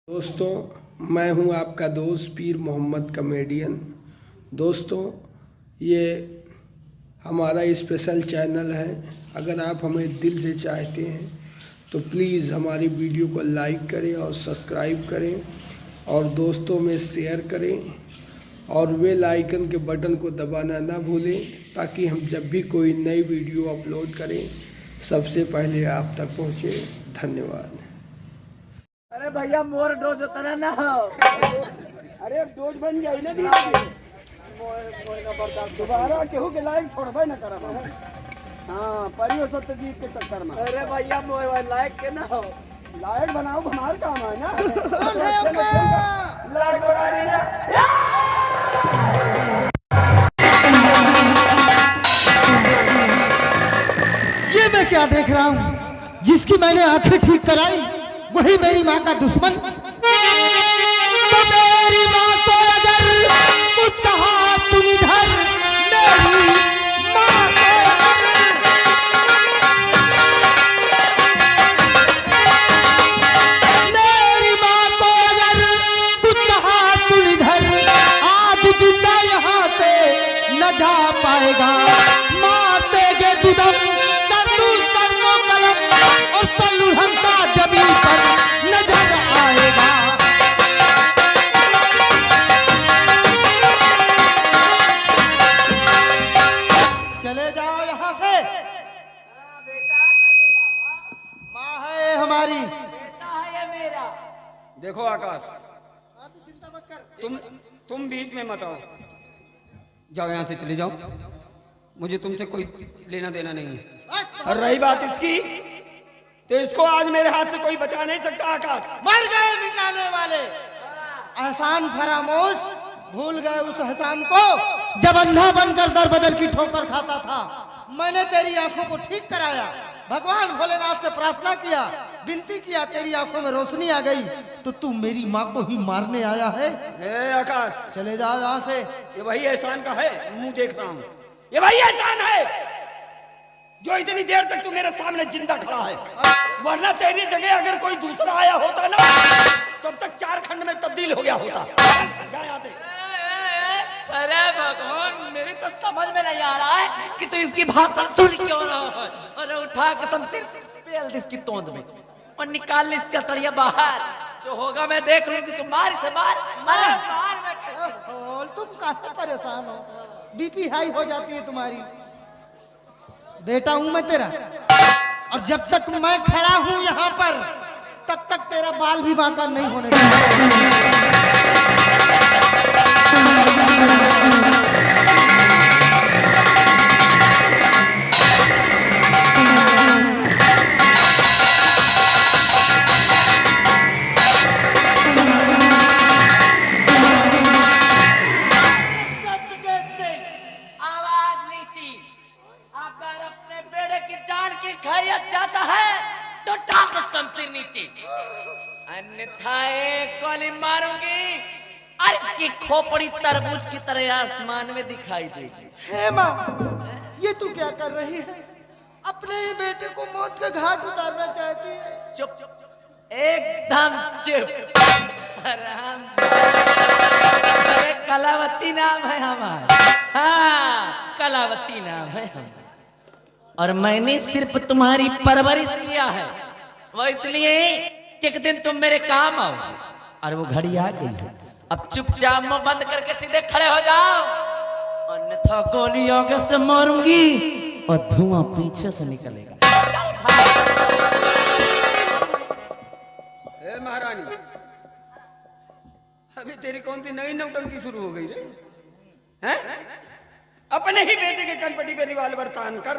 दोस्तों, मैं हूं आपका दोस्त पीर मोहम्मद कॉमेडियन। दोस्तों, ये हमारा स्पेशल चैनल है। अगर आप हमें दिल से चाहते हैं तो प्लीज़ हमारी वीडियो को लाइक करें और सब्सक्राइब करें और दोस्तों में शेयर करें और बेल आइकन के बटन को दबाना ना भूलें, ताकि हम जब भी कोई नई वीडियो अपलोड करें सबसे पहले आप तक पहुँचे। धन्यवाद। अरे भैया मोर डोज उतना ना हो। अरे डोज बन जाई ना धीरे दोबारा केहू के लायक छोड़बे न करब। हाँ, परियो सत्यजीत के चक्कर में। अरे भैया मोर लायक के ना हो। लायक बनाओ, हमार काम है ना। लायक बना देना। ये मैं क्या देख रहा हूँ? जिसकी मैंने आंखें ठीक कराई वही मेरी माँ का दुश्मन। तो मेरी माँ को अगर कुछ कहा तुम इधर, मेरी माँ को मेरी माँ को अगर कुछ कहा तुम इधर, आज जिंदा यहाँ से न जा पाएगा। मार देंगे दुदम कर दूं सर को कलम और सलूहम का जबी पर नजर आएगा। चले जाओ यहाँ से। माँ है ये हमारी। बेटा है ये मेरा। देखो आकाश, तू चिंता मत कर। तुम बीच में मत आओ। जाओ यहाँ से, चले जाओ। मुझे तुमसे कोई लेना देना नहीं है। और रही बात इसकी, तो इसको आज मेरे हाथ से कोई बचा नहीं सकता। आकाश, मर गए मिटाने वाले एहसान फरामोश, भूल गए उस एहसान को जब अंधा बनकर दर बदर की ठोकर खाता था। मैंने तेरी आंखों को ठीक कराया, भगवान भोलेनाथ से प्रार्थना किया, विनती किया, तेरी आंखों में रोशनी आ गई, तो तू मेरी माँ को ही मारने आया है। ए आकाश, चले जाओ यहाँ से। ये वही एहसान का है, मुंह देख रहा हूँ। ये वही एहसान है जो इतनी देर तक तू मेरे सामने जिंदा खड़ा है। वरना तेरी जगह अगर कोई दूसरा आया होता ना, तब तक 4 खंड में तब्दील हो गया होता। जा यहाँ से। अरे भगवान, मेरी तो समझ में नहीं आ रहा है कि तू इसकी भाषण सुन क्यों रहा है। अरे उठा के शमशीर पेल दे इसकी तोंद में और निकाल ले इसका तड़िया बाहर। जो होगा मैं देख लूंगी। तू मार इसे, मार मार मार। मैं तुम काहे परेशान हो? बीपी हाई हो जाती है तुम्हारी। बेटा हूं मैं तेरा, और जब तक मैं खड़ा हूं यहाँ पर तब तक तेरा बाल भी बांका नहीं होने देगा। आवाज नीची। अगर अपने बेड़े की जान की खैरियत चाहता है तो डाल दे शमशीर नीचे, अन्यथा एक गोली मारूंगी और इसकी खोपड़ी तरबूज की तरह आसमान में दिखाई देगी। हे माँ, ये तू क्या कर रही है? अपने ही बेटे को मौत के घाट उतारना चाहती है। चुप, एकदम चुप, आराम से। अरे कलावती नाम है हमारा। हाँ, कलावती नाम है हमारा। और मैंने सिर्फ तुम्हारी परवरिश किया है, वो इसलिए कि एक दिन तुम मेरे काम आओ। और वो घड़ी आ गई है। अब चुपचाप मुंह बंद करके सीधे खड़े हो जाओ, अन्यथा गोली आगे से मारूंगी और धुआं पीछे से निकलेगा। ए महारानी, अभी तेरी कौन सी नई नौटंकी शुरू हो गई रे? हैं? अपने ही बेटे के कनपटी पे रिवाल्वर तान कर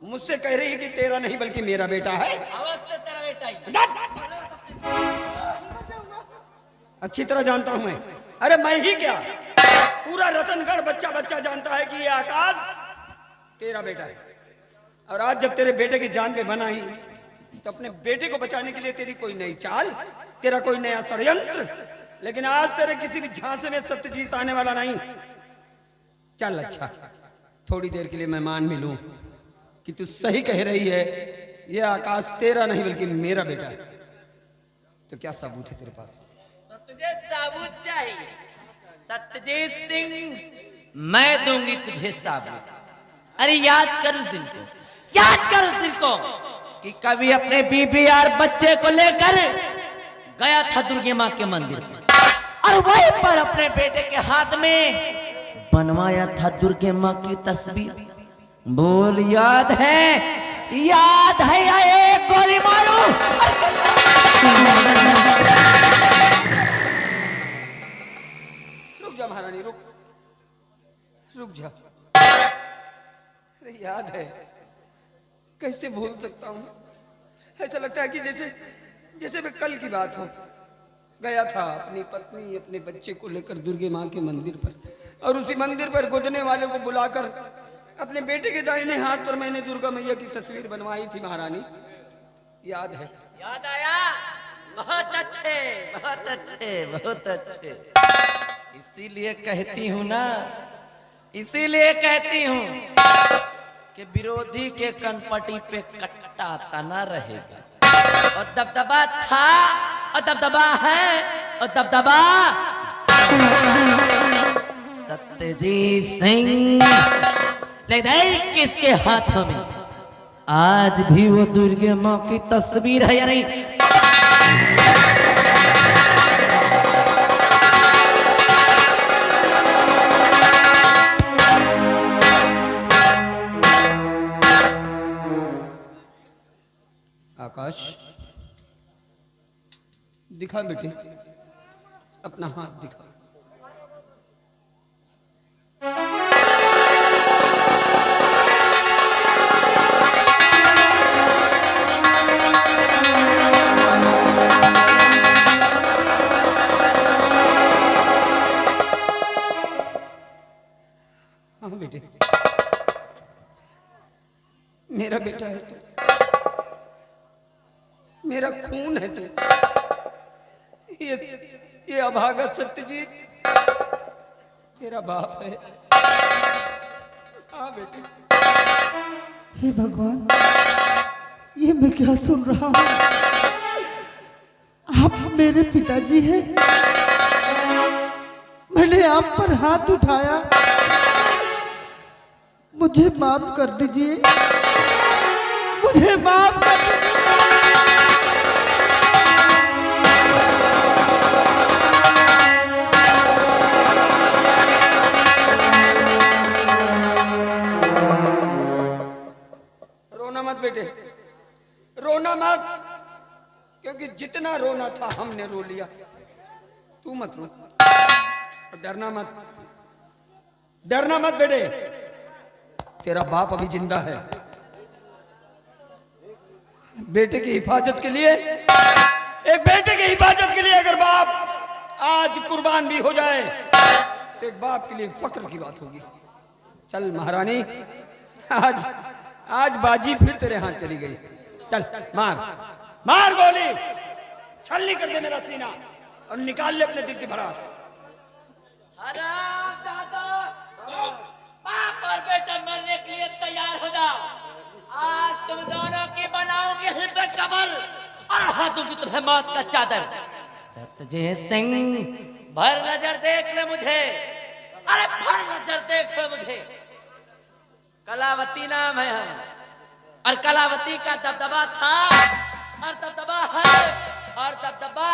मुझसे कह रही है कि तेरा नहीं बल्कि मेरा बेटा है। अवश्य तेरा बेटा ही। अच्छी तरह जानता हूं मैं। अरे मैं ही क्या, पूरा रतनगढ़ बच्चा बच्चा जानता है कि ये आकाश तेरा बेटा है। और आज जब तेरे बेटे की जान पे बना ही, तो अपने बेटे को बचाने के लिए तेरी कोई नई चाल, तेरा कोई नया षड्यंत्र। लेकिन आज तेरे किसी भी झांसे में सत्यजीत आने वाला नहीं। चल अच्छा, थोड़ी देर के लिए मैं मान भी लूं कि तू सही कह रही है, ये आकाश तेरा नहीं बल्कि मेरा बेटा है। तो क्या सबूत है तेरे पास? तो तुझे साबुत चाहिए सत्यजीत सिंह, मैं दूंगी तुझे साबुत। अरे याद कर उस दिन को, याद कर उस दिन को कि कभी अपने बीबी और बच्चे को लेकर गया था दुर्गे माँ के मंदिर पर और वहीं पर अपने बेटे के हाथ में बनवाया था दुर्गे माँ की तस्वीर। बोल याद है? याद है या एक गोली मारूं? रुक जा महारानी, रुक जा। अरे याद है, कैसे भूल सकता हूँ? ऐसा लगता है कि जैसे मैं कल की बात हो। गया था अपनी पत्नी अपने बच्चे को लेकर दुर्गे माँ के मंदिर पर, और उसी मंदिर पर गोदने वाले को बुलाकर अपने बेटे के दाहिने हाथ पर मैंने दुर्गा मैया की तस्वीर बनवाई थी महारानी। याद है? याद आया? बहुत अच्छे, बहुत अच्छे, बहुत अच्छे। इसीलिए कहती हूँ ना, इसीलिए कहती हूँ कि विरोधी के कनपटी पे कट्टा तना रहेगा। और दबदबा था और दबदबा है और दबदबा सत्यजीत सिंह। लेकिन किसके हाथों में आज भी वो दुर्गे माँ की तस्वीर है या नहीं? आकाश, दिखा बेटे, अपना हाथ दिखा। हाँ बेटे, मेरा बेटा है तू, मेरा खून है तू। ये अभागा सत्यजीत तेरा बाप है। हाँ बेटे। हे भगवान, ये मैं क्या सुन रहा हूँ? आप मेरे पिताजी हैं? मैंने आप पर हाथ उठाया, मुझे माफ कर दीजिए, मुझे माफ कर दीजिए। रोना मत बेटे, रोना मत, क्योंकि जितना रोना था हमने रो लिया। तू मत रो और डरना मत, डरना मत बेटे, तेरा बाप अभी जिंदा है। बेटे की हिफाजत के लिए, एक बेटे की हिफाजत के लिए अगर बाप आज कुर्बान भी हो जाए तो एक बाप के लिए फक्र की बात होगी। चल महारानी, आज बाजी फिर तेरे हाथ चली गई। चल मार मार गोली, छलनी कर दे मेरा सीना और निकाल ले अपने दिल की भड़ास। बाप और बेटा मरने के लिए तैयार हो जाओ। आज तुम दोनों की बनाओगे हिब्बे कबर और हाथों की तुम्हें मौत का चादर। सत्यजीत सिंह, भर नजर देख ले मुझे, अरे भर नजर देख ले मुझे। कलावती नाम है हम, और कलावती का दबदबा था और दबदबा है और दबदबा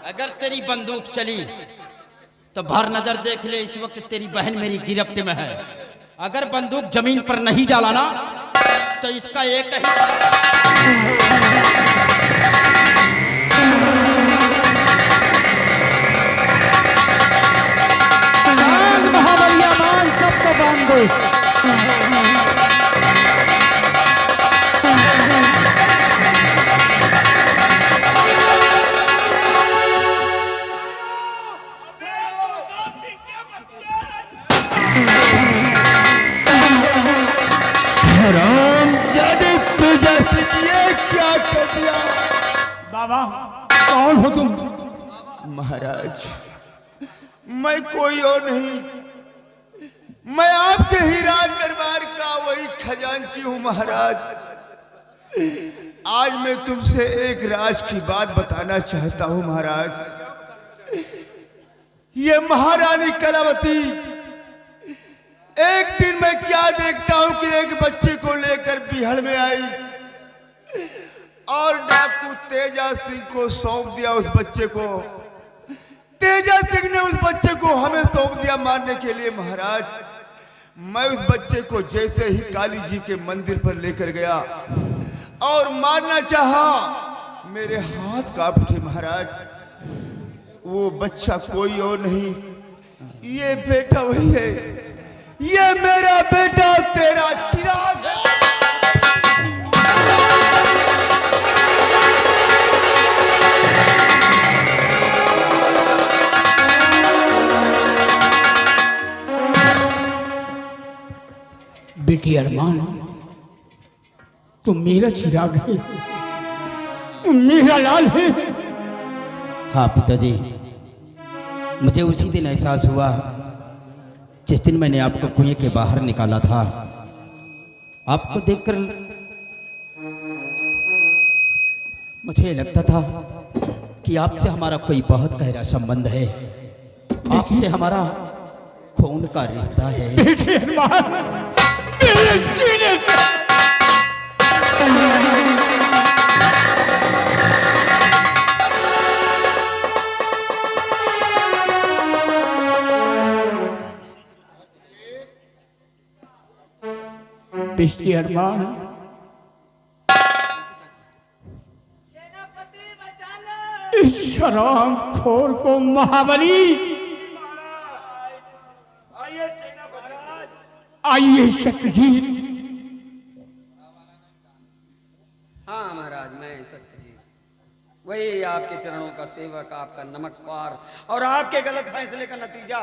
अगर तेरी बंदूक चली तो भर नजर देख ले, इस वक्त तेरी बहन मेरी गिरफ्त में है। अगर बंदूक जमीन पर नहीं डाला ना तो इसका एक ही महाबलिया मान सबको बांध दो। बाबा कौन हो तुम? महाराज मैं कोई और नहीं, मैं आपके ही राज दरबार का वही खजांची हूं महाराज। आज मैं तुमसे एक राज की बात बताना चाहता हूं महाराज। ये महारानी कलावती, एक दिन मैं क्या देखता हूं कि एक बच्चे को लेकर बिहड़ में आई और डाकू तेजा सिंह को सौंप दिया उस बच्चे को। तेजा सिंह ने उस बच्चे को हमें सौंप दिया मारने के लिए महाराज। मैं उस बच्चे को जैसे ही काली जी के मंदिर पर लेकर गया और मारना चाहा, मेरे हाथ कांप उठे महाराज। वो बच्चा कोई और नहीं, ये बेटा वही है, ये मेरा बेटा तेरा चिराग है। बेटी अरमान, तुम मेरा चिराग है, तुम मेरा लाल है। हाँ पिताजी, मुझे उसी दिन एहसास हुआ जिस दिन मैंने आपको कुएं के बाहर निकाला था। आपको देखकर मुझे लगता था कि आपसे हमारा कोई बहुत गहरा संबंध है, आपसे हमारा खून का रिश्ता है। बेटी अरमान, मेरे सीने से बेटी अरमान, इस शराब खोर को महाबली, आइए सत्यजीत। हाँ महाराज, मैं सत्यजीत, वही आपके चरणों का सेवक, आपका नमकवार और आपके गलत फैसले का नतीजा।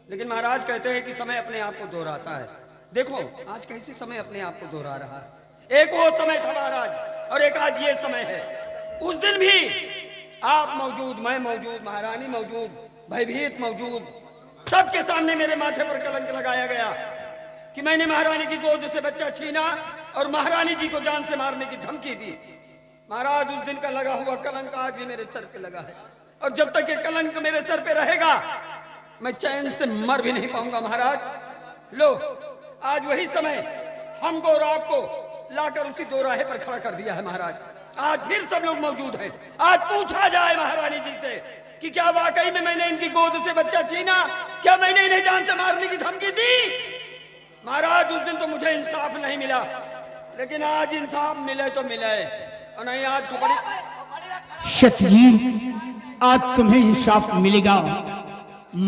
लेकिन महाराज कहते हैं कि समय अपने आप को दोहराता है। देखो आज कैसे समय अपने आप को दोहरा रहा है। एक वो समय था महाराज और एक आज ये समय है। उस दिन भी आप मौजूद, मैं मौजूद, महारानी मौजूद, भयभीत मौजूद, सबके सामने मेरे माथे पर कलंक लगाया गया कि मैंने महारानी की गोद से बच्चा छीना और महारानी जी को जान से मारने की धमकी दी। महाराज उस दिन का लगा हुआ कलंक आज भी मेरे सर पे लगा है और जब तक ये कलंक मेरे सर पे रहेगा मैं चैन से मर भी नहीं पाऊंगा। महाराज लो, आज वही समय हमको और आपको लाकर उसी दोराहे पर खड़ा कर दिया है। महाराज आज फिर सब लोग मौजूद हैं। आज पूछा जाए महारानी जी से कि क्या वाकई में मैंने इनकी गोद से बच्चा छीना, क्या मैंने इन्हें जान से मारने की धमकी दी। महाराज उस दिन तो मुझे इंसाफ नहीं मिला, लेकिन आज इंसाफ मिले तो मिले और नहीं आज खोपड़ी। सत्यजीत, आज तुम्हें इंसाफ मिलेगा।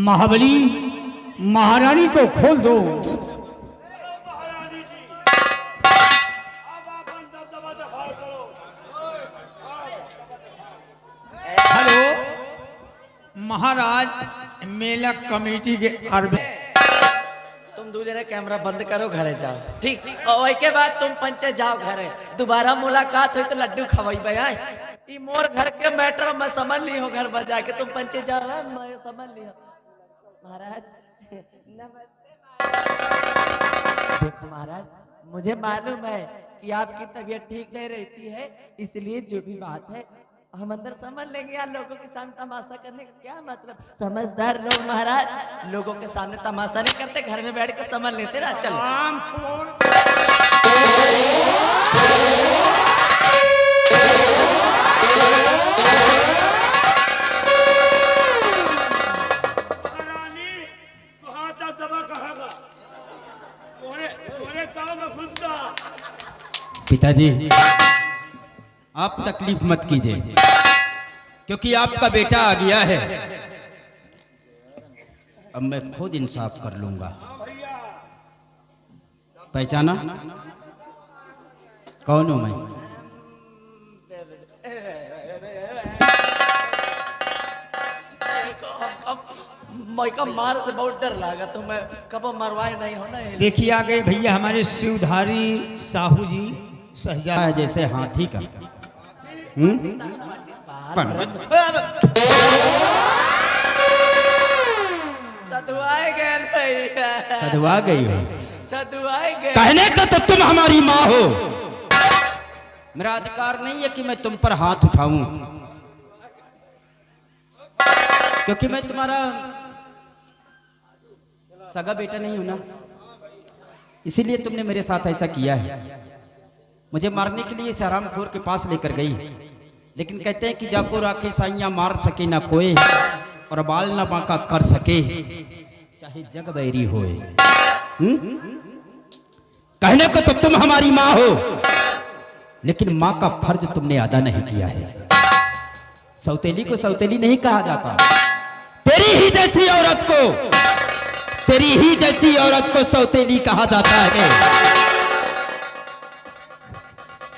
महाबली, महारानी को खोल दो। हेलो महाराज, मेला कमेटी के अरबे तुम दूसरे कैमरा बंद करो, घरे जाओ। ठीक, और वही के बाद तुम पंचे जाओ घरे। दोबारा मुलाकात हुई तो लड्डू खवाई भाई। ई मोर घर के मैटर मैं समझ ली हूँ, घर बजा के तुम पंचे जाओ। मैं समझ लिया महाराज। नमस्ते देखो महाराज, मुझे मालूम है कि आपकी तबीयत ठीक नहीं रहती है, इसलिए जो भी बात है हम अंदर समझ लेंगे। यार लोगों के सामने तमाशा करने का क्या मतलब। समझदार लोग महाराज लोगों के सामने तमाशा नहीं करते, घर में बैठ के समझ लेते ना। चलो पिताजी आप तकलीफ मत कीजिए, क्योंकि आपका बेटा आ गया है। अब मैं खुद इंसाफ कर लूंगा। पहचाना कौन हूं मैं? मैं का मार से बहुत डर लगा, तो मैं कब मरवाए नहीं होना। देखिए आ गए भैया हमारे शिवधारी साहू जी, सहजा जैसे हाथी का। सदुआए गए भैया, सदवा गई हो। सदुआए गए। कहने का तो तुम हमारी माँ हो, मेरा अधिकार नहीं है कि मैं तुम पर हाथ उठाऊं, क्योंकि मैं तुम्हारा सगा बेटा नहीं हूं ना, इसीलिए तुमने मेरे साथ ऐसा किया है। मुझे मारने के लिए इस हरामखोर के पास लेकर गई, लेकिन कहते हैं कि जाको राखे साइया मार सके ना कोई, और बाल ना बांका कर सके चाहे जग बैरी होए। कहने को तो तुम हमारी माँ हो, लेकिन माँ का फर्ज तुमने अदा नहीं किया है। सौतेली को सौतेली नहीं कहा जाता। तेरी ही जैसी औरत को, तेरी ही जैसी औरत को सौतेली कहा जाता है।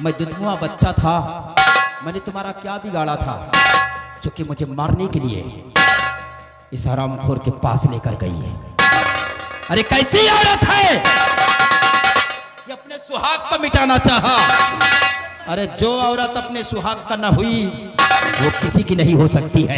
मैं दुधमुआ बच्चा था, मैंने तुम्हारा क्या बिगाड़ा था जो कि मुझे मारने के लिए इस हरामखोर के पास लेकर गई है। अरे कैसी औरत है कि अपने सुहाग को मिटाना चाहा। अरे जो औरत अपने सुहाग का न हुई वो किसी की नहीं हो सकती है।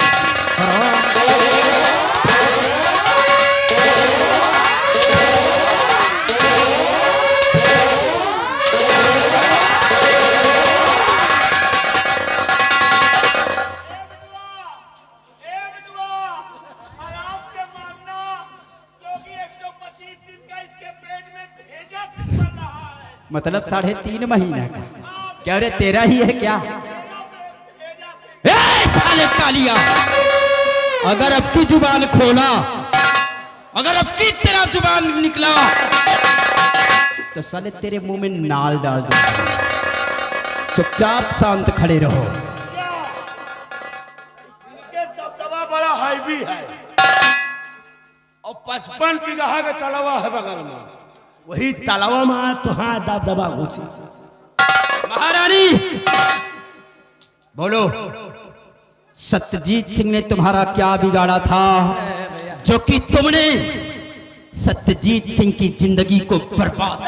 मतलब 3.5 महीना का? क्या रे तेरा ही है क्या? ए साले कालिया, अगर अब की जुबान खोला, अगर अब की तेरा जुबान निकला तो साले तेरे मुंह में नाल डाल दो। चुपचाप शांत खड़े रहो। दबदबा बड़ा हाईवी है और 55 बीघा का तलावा है बगल में, वही तलावा में तो हाँ दबदबा घुसी। महारानी बोलो, सत्यजीत सिंह ने तुम्हारा क्या बिगाड़ा था जो कि तुमने सत्यजीत सिंह की जिंदगी को बर्बाद।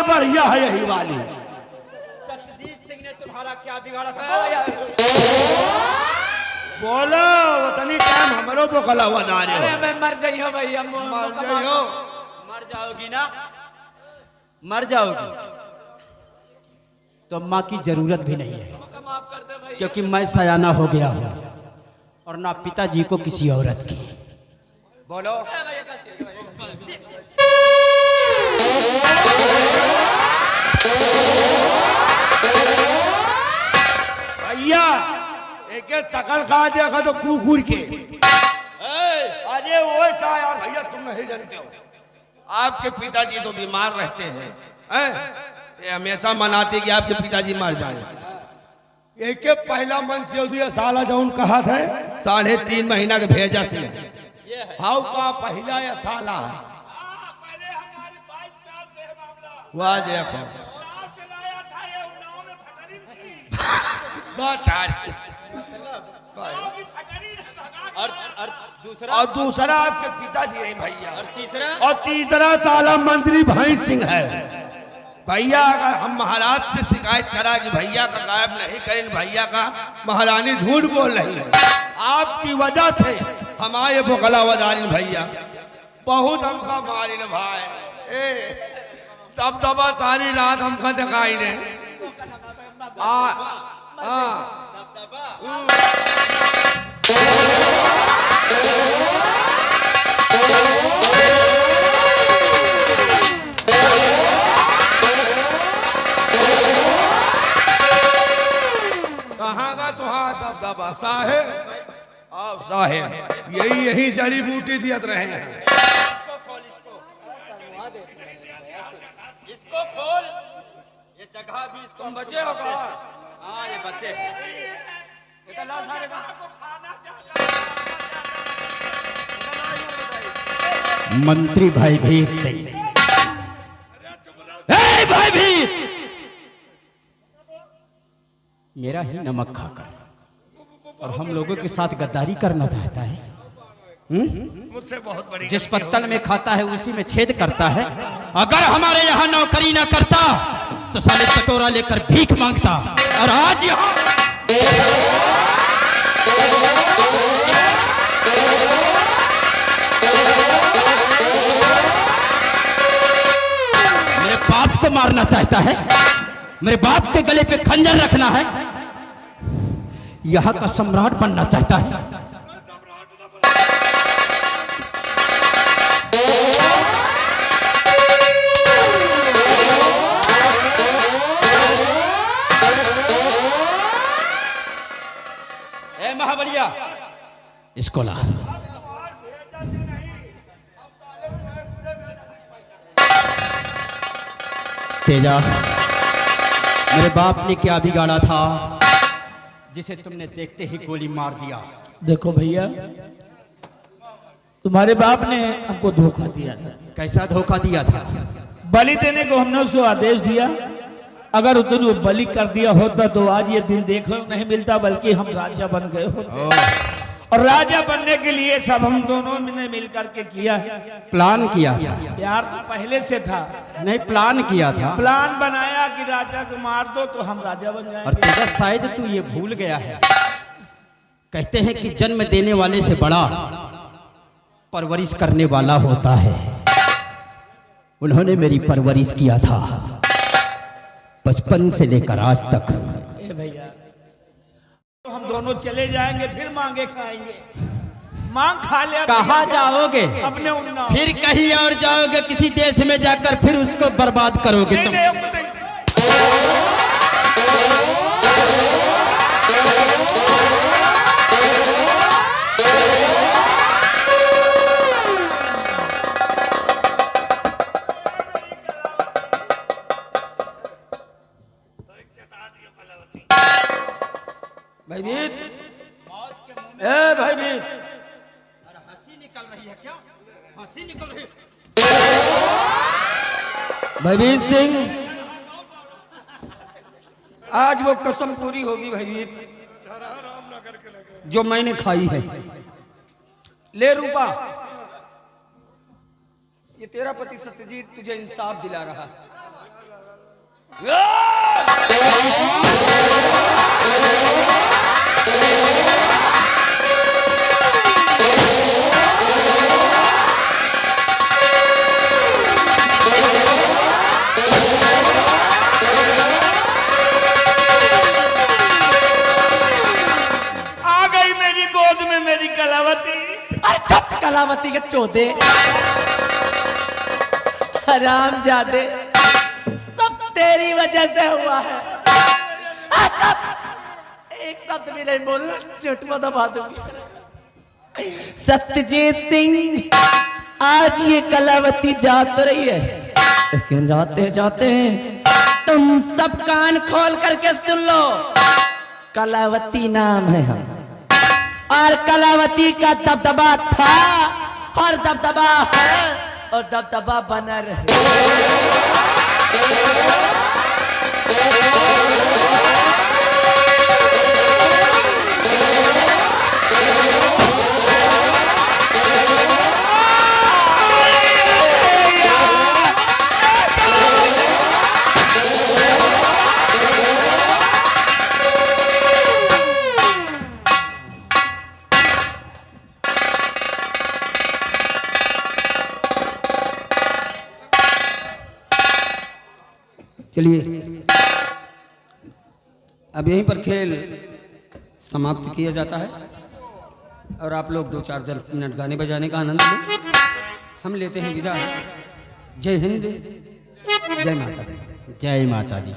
बढ़िया है यही वाली। सत्यजीत सिंह ने तुम्हारा क्या बिगाड़ा था? बोलो वतनी टाइम हमरो तो कला बता रहे हो। अरे मैं मर जाइयो भैया, मर जाइयो। मर जाओगी ना, मर जाओगी तो माँ की जरूरत भी नहीं है, माफ कर दे भैया। क्योंकि मैं सयाना हो गया हूँ और ना पिताजी को किसी औरत की। बोलो भैया, एक शकल खा देखा तो कुकुर के। अरे वो क्या यार भैया, तुम नहीं जानते हो, आपके पिताजी तो बीमार रहते हैं, ये हमेशा मनाते कि आपके पिताजी मर जाए। एक पहला मन से दिया साला जौन कहा था 3.5 महीना के भेजा से हाउ का पहला या साला है। वाह देखो और दूसरा आपके पिताजी है भैया, और तीसरा साला मंत्री भाई सिंह है। भैया अगर हम महाराज से शिकायत करा कि भैया का गायब नहीं करें, भैया का महारानी झूठ बोल रही है, आपकी वजह से हमारे बोकला वदारिन भैया बहुत हमका मारिन भाई। तब दबा सारी रात हमका दिखाई ने। कहाँ का तुहार दबदबा साहेब? आप साहेब यही जड़ी बूटी दियत रहे हैं। इसको खोल, ये जगह भी इसको तुम बचे हो कहा? हाँ ये बच्चे हैं। बेटा ला सारे का मंत्री भाई भीत सिंह। ए भाई भीत, मेरा ही नमक खाकर और हम लोगों के साथ गद्दारी करना चाहता है। मुझसे बहुत बड़ी जिस पत्तल में खाता है उसी में छेद करता है। अगर हमारे यहाँ नौकरी ना करता तो साले कटोरा लेकर भीख मांगता, और आज यहाँ मेरे बाप को मारना चाहता है, मेरे बाप के गले पे खंजर रखना है, यहाँ का सम्राट बनना चाहता है। ए महाबलिया, इसको ला। तेजा, मेरे बाप ने क्या बिगाड़ा था जिसे तुमने देखते ही गोली मार दिया? देखो भैया, तुम्हारे बाप ने हमको धोखा दिया था। कैसा धोखा दिया था? बलि देने को हमने उसको आदेश दिया, अगर उस दिन वो बलि कर दिया होता तो आज ये दिन देखने को नहीं मिलता, बल्कि हम राजा बन गए होते। और राजा बनने के लिए सब हम दोनों ने मिल करके किया है। प्लान किया था? प्यार तो पहले से था। नहीं, प्लान किया था। प्लान बनाया कि राजा को मार दो तो हम राजा बन जाएंगे। और तेजा शायद तू ये भूल गया है, कहते हैं कि जन्म देने वाले से बड़ा परवरिश करने वाला होता है। उन्होंने मेरी परवरिश किया था बचपन से लेकर आज तक। ए भैया, तो हम दोनों चले जाएंगे, फिर मांगे खाएंगे। मांग खा लिया। कहाँ जाओगे? अपने उन्ना। फिर कहीं और जाओगे, किसी देश में जाकर फिर उसको बर्बाद करोगे तुम। भयभीत, ए भयभीत, हंसी निकल रही है क्या? हंसी निकल रही है। भयभीत सिंह, आज वो कसम पूरी होगी भयभीत जो मैंने खाई है। ले रूपा, ये तेरा पति सत्यजीत तुझे इंसाफ दिला रहा है। आ गई मेरी गोद में मेरी कलावती। अरे चुप कलावती के चौधे, हराम जादे, सब तेरी वजह से हुआ है। एक शब्द भी नहीं बोलना, चुटमा दबा दूंगी। सत्यजीत सिंह, आज ये कलावती जा तो रही है, लेकिन जाते जाते तुम सब कान खोल करके सुन लो। कलावती नाम है हम, और कलावती का दबदबा था और दबदबा है और दबदबा बना रहे। चलिए अब यहीं पर खेल समाप्त किया जाता है और आप लोग 2-4 मिनट गाने बजाने का आनंद लें। हम लेते हैं विदा। जय हिंद, जय माता दी। जय माता दी।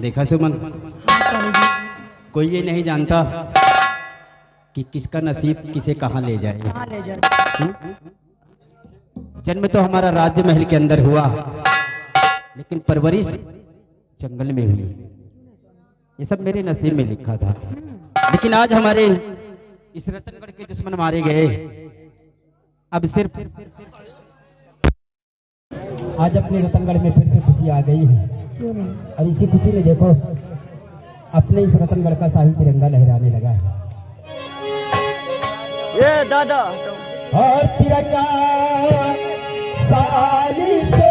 देखा सुमन, कोई ये नहीं जानता कि किसका नसीब किसे कहाँ ले जाए। जन्म तो हमारा राज्य महल के अंदर हुआ, लेकिन परवरिश जंगल में हुई। ये सब मेरे नसीब में लिखा था। लेकिन आज हमारे इस रतनगढ़ के दुश्मन मारे गए। अब सिर्फ आज अपने रतनगढ़ में फिर से खुशी आ गई है और इसी खुशी में देखो अपने इस रतनगढ़ का शाही तिरंगा लहराने लगा है। ये दादा और तिरंगा साली से